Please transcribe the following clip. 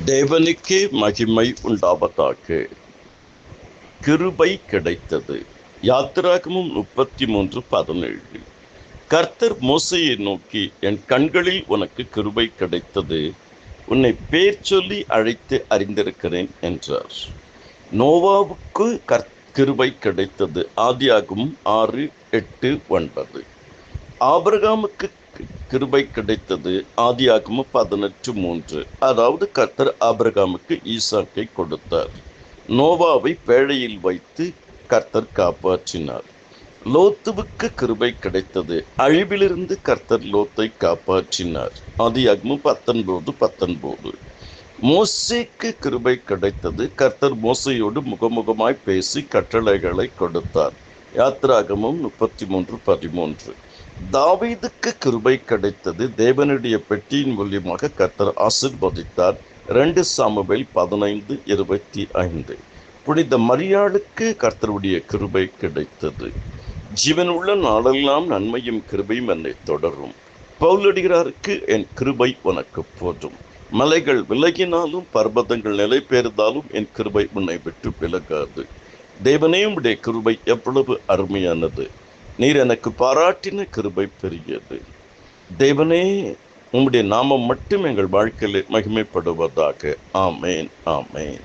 தேவனுக்கே மகிமை உண்டாவதாக. கிருபை கிடைத்தது. யாத்திராகமம் 33:17. கர்த்தர் மோசேயை நோக்கி, என் கண்களில் உனக்கு கிருபை கிடைத்தது, உன்னை பேர் சொல்லி அழைத்து அறிந்திருக்கிறேன் என்றார். நோவாவுக்கு கிருபை கிடைத்தது. ஆதியாகமம் 6:8-9. ஆபிரகாமுக்கு கிருபை கிடைத்தது. ஆதியாகமம் 18:3. அதாவது கர்த்தர் ஆபிரகாமுக்கு ஈசாக்கை கொடுத்தார். நோவாவை பேழையில் வைத்து கர்த்தர் காப்பாற்றினார். லோத்துவுக்கு கிருபை கிடைத்தது. அழிவிலிருந்து கர்த்தர் லோத்தை காப்பாற்றினார். ஆதியாகமம் 19:19. மோசேக்கு கிருபை கிடைத்தது. கர்த்தர் மோசையோடு முகமுகமாய் பேசி கட்டளைகளை கொடுத்தார். யாத்திராகமம் 33:13. தாவீதுக்கு கிருபை கிடைத்தது. தேவனுடைய பெட்டியின் மூலியமாக கர்த்தர் ஆசீர்வதித்தார். 2 சாமுவேல் 15:25. புனித மரியாளுக்கு கர்த்தருடைய கிருபை கிடைத்தது. ஜீவனுள்ள நாளெல்லாம் நன்மையும் கிருபையும் என்னை தொடரும். பவுலடிகளாருக்கு, என் கிருபை உனக்கு போதும். மலைகள் விலகினாலும் பர்வதங்கள் நிலை பெயர்ந்தாலும் என் கிருபை உன்னை விட்டு விலகாது. தேவனே, உம்முடைய கிருபை எவ்வளவு அருமையானது. நீர் எனக்கு பாராட்டின கிருபை பெரியது. தேவனே, உம்முடைய நாமம் மட்டும் எங்கள் வாழ்க்கையில் மகிமைப்படுவதாக. ஆமேன், ஆமேன்.